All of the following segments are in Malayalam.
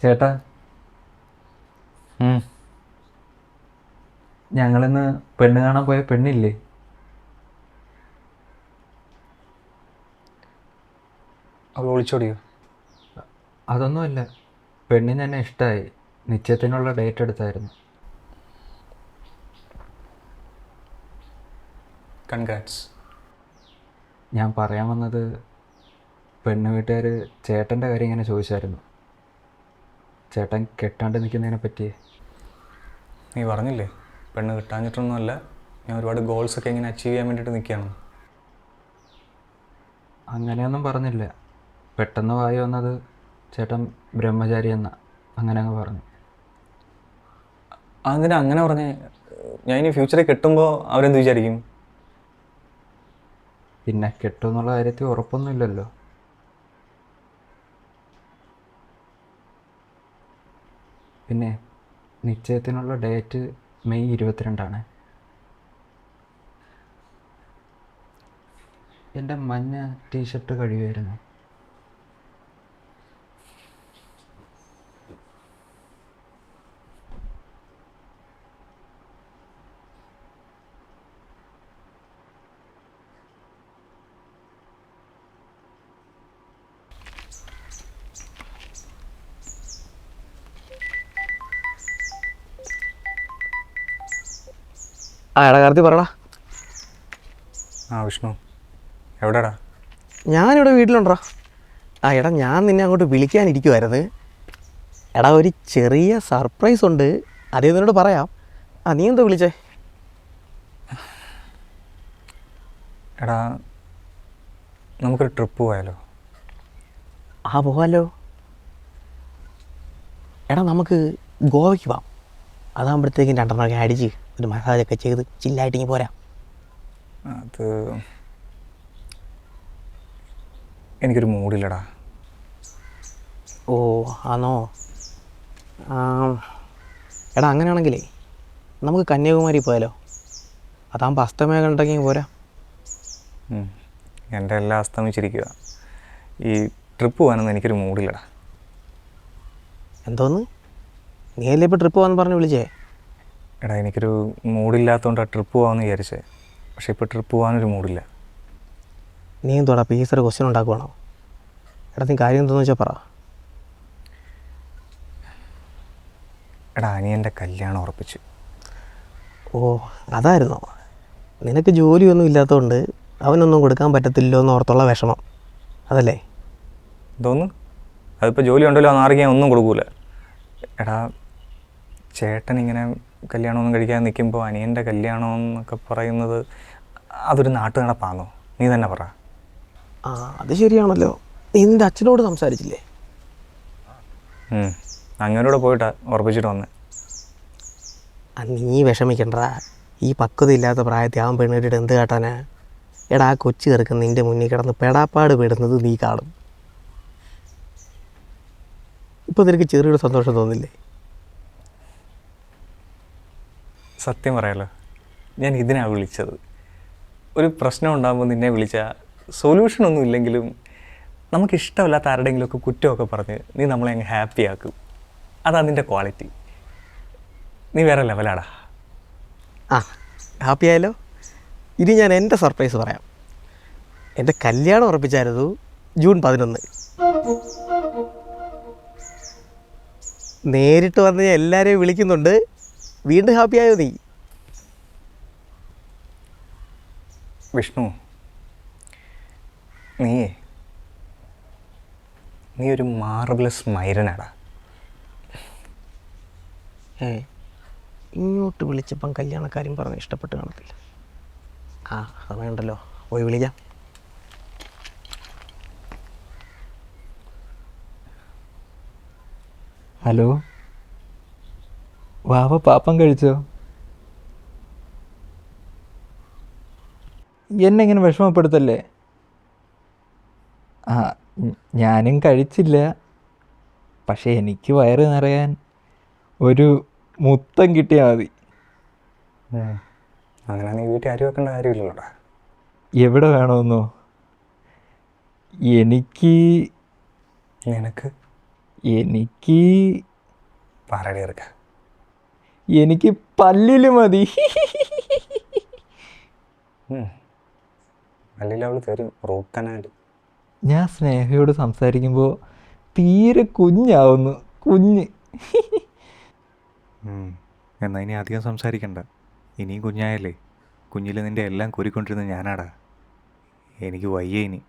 ചേട്ടാ, ഉം. ഞങ്ങളിന്ന് പെണ്ണ് കാണാൻ പോയ പെണ്ണില്ലേ? അവൾ ഒളിച്ചോടിയോ? അതൊന്നുമല്ല, പെണ്ണിന് എന്നെ ഇഷ്ടമായി. നിശ്ചയത്തിനുള്ള ഡേറ്റ് എടുത്തായിരുന്നു. കൺഗ്രാറ്റ്സ്. ഞാൻ പറയാൻ വന്നത്, പെണ്ണ് വീട്ടുകാർ ചേട്ടൻ്റെ കാര്യം ഇങ്ങനെ ചോദിച്ചായിരുന്നു. ചേട്ടൻ കെട്ടാണ്ട് നിൽക്കുന്നതിനെ പറ്റി. നീ പറഞ്ഞില്ലേ പെണ്ണ് കിട്ടാഞ്ഞിട്ടൊന്നുമല്ല, ഞാൻ ഒരുപാട് ഗോൾസൊക്കെ ഇങ്ങനെ അച്ചീവ് ചെയ്യാൻ വേണ്ടിയിട്ട് നിൽക്കുകയാണ്. അങ്ങനെയൊന്നും പറഞ്ഞില്ല. പെട്ടെന്ന് വായി വന്നത് ചേട്ടൻ ബ്രഹ്മചാരി എന്ന അങ്ങനെ അങ്ങ് പറഞ്ഞു. അതിന് അങ്ങനെ പറഞ്ഞേ? ഞാൻ ഇനി ഫ്യൂച്ചറിൽ കെട്ടുമ്പോൾ അവരെന്ത് വിചാരിക്കും? പിന്നെ കെട്ടുമെന്നുള്ള കാര്യത്തിൽ ഉറപ്പൊന്നുമില്ലല്ലോ. പിന്നെ നിശ്ചയത്തിനുള്ള ഡേറ്റ് മെയ് 22 എൻ്റെ മഞ്ഞ ടീഷർട്ട് കഴിയുമായിരുന്നു. എടാ കാർത്തി പറടാ. വിഷ്ണു എവിടെടാ? ഞാനിവിടെ വീട്ടിലുണ്ടോ. എടാ ഞാൻ നിന്നെ അങ്ങോട്ട് വിളിക്കാനിരിക്കുമായിരുന്നു. എടാ ഒരു ചെറിയ സർപ്രൈസ് ഉണ്ട്, അതേ നിന്നോട് പറയാം. നീ എന്താ വിളിച്ചേ? എടാ നമുക്കൊരു ട്രിപ്പ് പോയാലോ? പോകാമല്ലോ. എടാ നമുക്ക് ഗോവയ്ക്ക് പോവാം. അതാകുമ്പോഴത്തേക്കും രണ്ടെണ്ണമൊക്കെ അടിച്ച് ഒരു മസാജൊക്കെ ചെയ്ത് ചില്ലായിട്ടിങ്ങി പോരാ. അത് എനിക്കൊരു മൂഡില്ലടാ. ആണോ? എടാ അങ്ങനെയാണെങ്കിലേ നമുക്ക് കന്യാകുമാരി പോയാലോ? അതാകുമ്പോൾ അസ്തമയം കണ്ടെങ്കിൽ പോരാ. എൻ്റെ എല്ലാം അസ്തമിച്ചിരിക്കുക. ഈ ട്രിപ്പ് പോകാനൊന്നും എനിക്കൊരു മൂഡില്ലടാ. എന്തോന്ന്? നീയല്ലേ ഇപ്പോൾ ട്രിപ്പ് പോകാമെന്ന് പറഞ്ഞ് വിളിച്ചേ? എടാ എനിക്കൊരു മൂഡില്ലാത്തതുകൊണ്ടാണ് ട്രിപ്പ് പോകാമെന്ന് വിചാരിച്ചേ. പക്ഷേ ഇപ്പോൾ ട്രിപ്പ് പോകാനൊരു മൂഡില്ല. നീ എന്തോടാ പീസർ ക്വസ്റ്റ്യൻ ഉണ്ടാക്കുവാണോ? എടാ നീ കാര്യം എന്താണെന്ന് വെച്ചാൽ പറ. എടാ അനിയൻ്റെ കല്യാണം ഉറപ്പിച്ചു. അതായിരുന്നോ? നിനക്ക് ജോലിയൊന്നും ഇല്ലാത്തതുകൊണ്ട് അവനൊന്നും കൊടുക്കാൻ പറ്റത്തില്ലോ എന്ന് ഓർത്തുള്ള വിഷമം അതല്ലേ? എന്തോന്ന്? അതിപ്പോൾ ജോലി ഉണ്ടല്ലോ, അന്നാർക്കും ഞാൻ ഒന്നും കൊടുക്കൂല. എടാ ചേട്ടൻ ഇങ്ങനെ കല്യാണമൊന്നും കഴിക്കാൻ നിൽക്കുമ്പോൾ അനിയൻ്റെ കല്യാണം എന്നൊക്കെ പറയുന്നത് അതൊരു നാട്ടു നടപ്പാണോ? നീ തന്നെ പറ. അത് ശരിയാണല്ലോ. നീ നിൻ്റെ അച്ഛനോട് സംസാരിച്ചില്ലേ? അങ്ങനോട് പോയിട്ടാ ഉറപ്പിച്ചിട്ട് വന്നേ. നീ വിഷമിക്കണ്ട. ഈ പക്വതയില്ലാത്ത പ്രായത്തിൽ അവൻ പെണ്ണിട്ട് എന്ത് കാട്ടാനാ? എടാ ആ കൊച്ചു കിടക്കുന്ന നിൻ്റെ മുന്നിൽ കിടന്ന് പെടാപ്പാട് പെടുന്നത് നീ കാണും. ഇപ്പോൾ നിനക്ക് ചെറിയൊരു സന്തോഷം തോന്നില്ലേ? സത്യം പറയാലോ, ഞാൻ ഇതിനാണ് വിളിച്ചത്. ഒരു പ്രശ്നം ഉണ്ടാകുമ്പോൾ നിന്നെ വിളിച്ചാൽ സൊല്യൂഷനൊന്നും ഇല്ലെങ്കിലും നമുക്കിഷ്ടമില്ലാത്ത ആരുടെയെങ്കിലുമൊക്കെ കുറ്റമൊക്കെ പറഞ്ഞ് നീ നമ്മളെ അങ്ങ് ഹാപ്പി ആക്കും. അതാണ് നിൻ്റെ ക്വാളിറ്റി. നീ വേറെ ലെവലാടാ. ഹാപ്പി ആയല്ലോ. ഇനി ഞാൻ എൻ്റെ സർപ്രൈസ് പറയാം. എൻ്റെ കല്യാണം ഉറപ്പിച്ചായിരുന്നു ജൂൺ 11. നേരിട്ട് വന്ന് ഞാൻ എല്ലാവരെയും വിളിക്കുന്നുണ്ട്. വീണ്ടും ഹാപ്പി ആയോ നീ? വിഷ്ണു, നീ ഒരു മാർബിളസ് മൈരനാടാ. ഇങ്ങോട്ട് വിളിച്ചപ്പം കല്യാണക്കാരും പറഞ്ഞ് ഇഷ്ടപ്പെട്ട് കാണത്തില്ല. സമയമുണ്ടല്ലോ, പോയി വിളിക്കാം. ഹലോ, വാവ പാപ്പം കഴിച്ചോ? എന്നെ ഇങ്ങനെ വിഷമപ്പെടുത്തല്ലേ. ഞാനും കഴിച്ചില്ല. പക്ഷേ എനിക്ക് വയറ് നിറയാൻ ഒരു മുത്തം കിട്ടിയാൽ മതി. അങ്ങനെ നീ വീട്ടിൽ അരി വെക്കേണ്ട കാര്യമില്ലല്ലോടാ. എവിടെ വേണമെന്നോ? എനിക്ക് നിനക്ക് എനിക്ക് പറയടി ഇറക്ക. എനിക്ക് പല്ലിൽ മതി. അല്ലെങ്കിൽ അവൾ തരും റൂട്ട് കനാൽ. ഞാൻ സ്നേഹയോട് സംസാരിക്കുമ്പോൾ തീരെ കുഞ്ഞാവുന്നു, കുഞ്ഞ്. എന്നാൽ ഇനി അധികം സംസാരിക്കണ്ട. ഇനിയും കുഞ്ഞായല്ലേ. കുഞ്ഞിൽ നിൻ്റെ എല്ലാം കോരിക്കൊണ്ടിരുന്നത് ഞാനാടാ. എനിക്ക് വയ്യ ഇനി.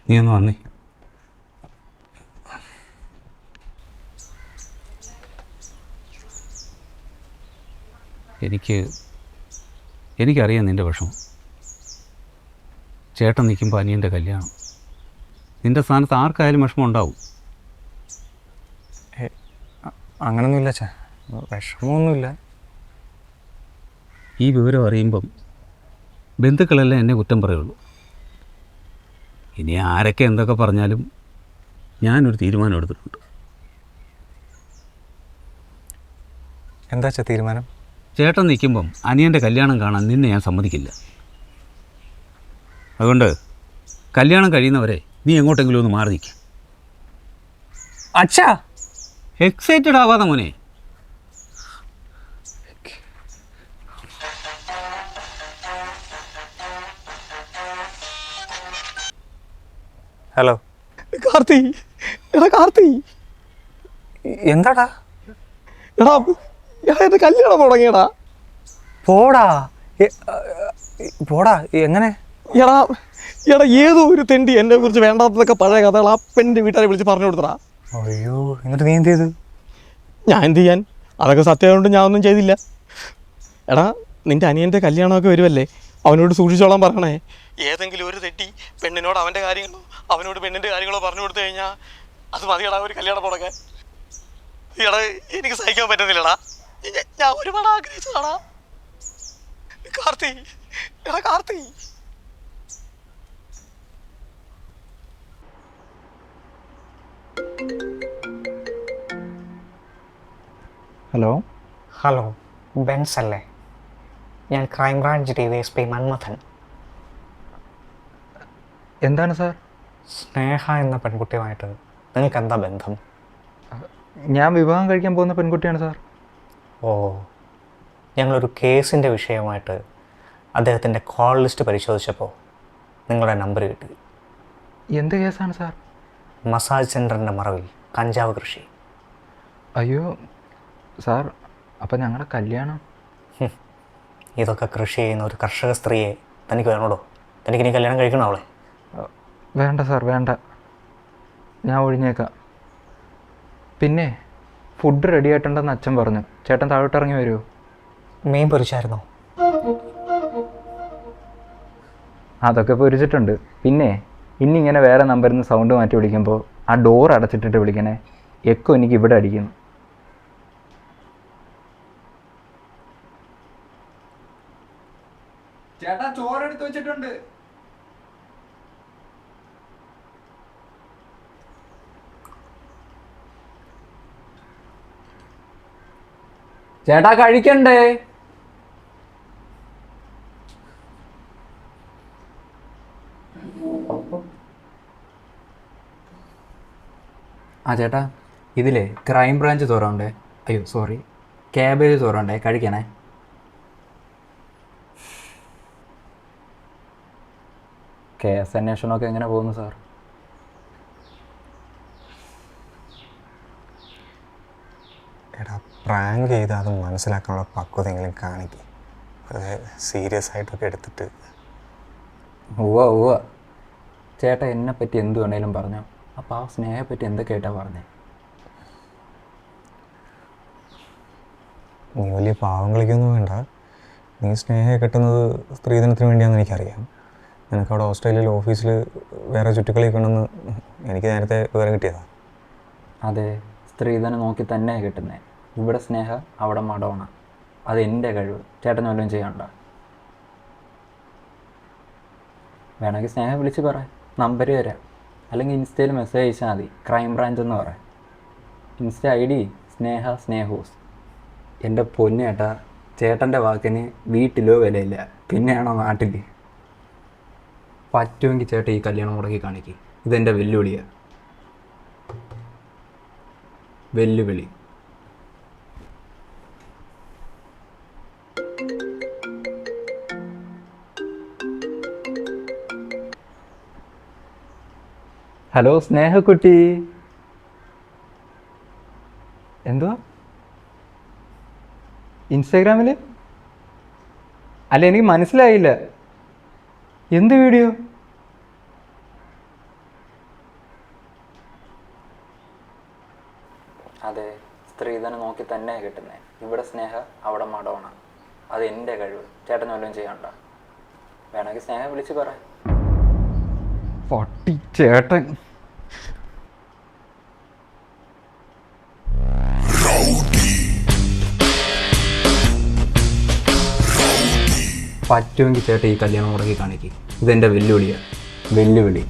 നീ ഒന്ന് വന്നേ. എനിക്കറിയാം നിൻ്റെ വിഷമം. ചേട്ടൻ നിൽക്കുമ്പോൾ അനിയൻ്റെ കല്യാണം. നിൻ്റെ സ്ഥാനത്ത് ആർക്കായാലും വിഷമം ഉണ്ടാവും. അങ്ങനൊന്നുമില്ല ചാ, വിഷമമൊന്നുമില്ല. ഈ വിവരം അറിയുമ്പം ബന്ധുക്കളെല്ലാം എന്നെ കുറ്റം പറയുള്ളൂ. ഇനി ആരൊക്കെ എന്തൊക്കെ പറഞ്ഞാലും ഞാനൊരു തീരുമാനം എടുത്തിട്ടുണ്ട്. എന്താ ചാ തീരുമാനം? ചേട്ടൻ നിൽക്കുമ്പം അനിയൻ്റെ കല്യാണം കാണാൻ നിന്നെ ഞാൻ സമ്മതിക്കില്ല. അതുകൊണ്ട് കല്യാണം കഴിയുന്നവരെ നീ എങ്ങോട്ടെങ്കിലും ഒന്ന് മാറി നിൽക്കുക. അച്ഛാ, എക്സൈറ്റഡ് ആവാതെ മോനെ. ഹലോ കാർത്തി, എടാ കാർത്തി, എന്താടാ? എടാ എടാ എൻ്റെ കല്യാണം തുടങ്ങിയടാ. പോടാ പോടാ. എങ്ങനെ? എടാ എടാ ഏതോ ഒരു തെണ്ടി എന്നെ കുറിച്ച് വേണ്ടാത്തതൊക്കെ പഴയ കഥകൾ ആ പെണ്ണിൻ്റെ വീട്ടുകാരെ വിളിച്ച് പറഞ്ഞു കൊടുത്തടാ. അയ്യോ, എന്നിട്ട് നീ എന്ത് ചെയ്തു? ഞാൻ എന്ത് ചെയ്യാൻ? അതൊക്കെ സത്യമായതുകൊണ്ട് ഞാൻ ഒന്നും ചെയ്തില്ല. എടാ നിൻ്റെ അനിയൻ്റെ കല്യാണമൊക്കെ വരുമല്ലേ, അവനോട് സൂക്ഷിച്ചോളാൻ പറയണേ. ഏതെങ്കിലും ഒരു തെറ്റി പെണ്ണിനോട് അവൻ്റെ കാര്യങ്ങളോ അവനോട് പെണ്ണിൻ്റെ കാര്യങ്ങളോ പറഞ്ഞു കൊടുത്തു കഴിഞ്ഞാൽ അത് മതിയടാ ഒരു കല്യാണം തുടങ്ങാൻ. എടാ എനിക്ക് സഹിക്കാൻ പറ്റുന്നില്ലടാ. ഞാൻ ഒരുപാട് ആഗ്രഹിച്ചതാടാ കാർത്തി. എടാ കാർത്തി, ഹലോ. ഹലോ, ബെൻസ് അല്ലേ? ഞാൻ ക്രൈംബ്രാഞ്ച് DYSP മന്മഥൻ. എന്താണ് സാർ? സ്നേഹ എന്ന പെൺകുട്ടിയുമായിട്ട് നിങ്ങൾക്ക് എന്താ ബന്ധം? ഞാൻ വിവാഹം കഴിക്കാൻ പോകുന്ന പെൺകുട്ടിയാണ് സാർ. ഓ, ഞങ്ങളൊരു കേസിൻ്റെ വിഷയമായിട്ട് അദ്ദേഹത്തിൻ്റെ കോൾ ലിസ്റ്റ് പരിശോധിച്ചപ്പോൾ നിങ്ങളുടെ നമ്പർ കിട്ടി. എന്ത് കേസാണ് സാർ? മസാജ് സെൻറ്ററിൻ്റെ മറവിൽ കഞ്ചാവ് കൃഷി. അയ്യോ സാർ, അപ്പം ഞങ്ങളുടെ കല്യാണം? ഇതൊക്കെ കൃഷി ചെയ്യുന്ന ഒരു കർഷക സ്ത്രീയെ തനിക്ക് വേണോടോ? തനിക്ക് ഇനി കല്യാണം കഴിക്കണോ അവളെ? വേണ്ട സാർ, വേണ്ട. ഞാൻ ഒഴിഞ്ഞേക്കാം. പിന്നെ ഫുഡ് റെഡി ആയിട്ടുണ്ടെന്ന് അച്ഛൻ പറഞ്ഞു. ചേട്ടൻ താഴോട്ട് ഇറങ്ങി വരുമോ? മീൻ പൊരിച്ചായിരുന്നോ? അതൊക്കെ പൊരിച്ചിട്ടുണ്ട്. പിന്നെ ഇനി ഇങ്ങനെ വേറെ നമ്പറിൽ നിന്ന് സൗണ്ട് മാറ്റി വിളിക്കുമ്പോൾ ആ ഡോർ അടച്ചിട്ടിട്ട് വിളിക്കണേ. എക്കോ എനിക്ക് ഇവിടെ അടിക്കുന്നു. ചേട്ടാ, ചോറെടുത്ത് വെച്ചിട്ടുണ്ട്. ചേട്ടാ കഴിക്കണ്ടേ? ആ ചേട്ടാ, ഇതിലേ ക്രൈം ബ്രാഞ്ച് തോറണ്ടേ. അയ്യോ സോറി, ക്യാബേജ് തോറണ്ടേ, കഴിക്കണേ. കേസ് അന്വേഷണമൊക്കെ എങ്ങനെ പോകുന്നു സാർ? എടാ, പ്രാങ്ക് ചെയ്ത് അത് മനസ്സിലാക്കാനുള്ള പക്വതെങ്കിലും കാണിക്കും. അത് സീരിയസ് ആയിട്ടൊക്കെ എടുത്തിട്ട്. ഉവ്വ ചേട്ടാ, എന്നെപ്പറ്റി എന്ത് വേണേലും പറഞ്ഞോ. അപ്പോൾ ആ സ്നേഹപ്പറ്റി എന്തൊക്കെയായിട്ടാണ് പറഞ്ഞേ? നീ വലിയ പാവം കളിക്കൊന്നും വേണ്ട. നീ സ്നേഹയെ കെട്ടുന്നത് സ്ത്രീധനത്തിന് വേണ്ടിയാണെന്ന് എനിക്കറിയാം. നിനക്കവിടെ ഓസ്ട്രേലിയയിൽ ഓഫീസിൽ വേറെ ചുറ്റുക്കളിയൊക്കെ ഉണ്ടെന്ന് എനിക്ക് നേരത്തെ വിവരം കിട്ടിയതാണ്. അതെ, സ്ത്രീധനം നോക്കി തന്നെ കിട്ടുന്നത്. ഇവിടെ സ്നേഹ, അവിടെ മടോണ. അത് എൻ്റെ കഴിവ്. ചേട്ടൻ വല്ലതും ചെയ്യണ്ട. വേണമെങ്കിൽ സ്നേഹ വിളിച്ച് പറ, നമ്പർ തരാം. അല്ലെങ്കിൽ ഇൻസ്റ്റയിൽ മെസ്സേജ് അയച്ചാൽ മതി, ക്രൈം ബ്രാഞ്ച് എന്ന് പറയാം. ഇൻസ്റ്റ ID സ്നേഹ സ്നേഹോസ്. എൻ്റെ പൊന്നു ചേട്ടാ, ചേട്ടൻ്റെ വാക്കിന് വീട്ടിലോ വിലയില്ല, പിന്നെയാണോ നാട്ടിൽ? പറ്റുമെങ്കിൽ ചേട്ടാ ഈ കല്യാണം മുടക്കി കാണിക്കും. ഇതെൻ്റെ വെല്ലുവിളിയാണ്. വെല്ലുവിളി. ഹലോ സ്നേഹക്കുട്ടി. എന്തുവാ ഇൻസ്റ്റാഗ്രാമിൽ? അല്ല, എനിക്ക് മനസ്സിലായില്ല. എന്ത് വീഡിയോ? അതെ, സ്ത്രീധനം നോക്കി തന്നെ കിട്ടുന്നത്. ഇവിടെ സ്നേഹ, അവിടെ മടോണ. അത് എൻ്റെ കഴിവ്. ചേട്ടൻ വല്ലതും ചെയ്യണ്ട. വേണമെങ്കിൽ സ്നേഹ വിളിച്ച് പറ. പട്ടി ചേട്ടൻ. പറ്റുമെങ്കിൽ ചേട്ടൻ ഈ കല്യാണം മുടക്കി കാണിക്കും. ഇതെൻ്റെ വെല്ലുവിളിയാണ്. വെല്ലുവിളി.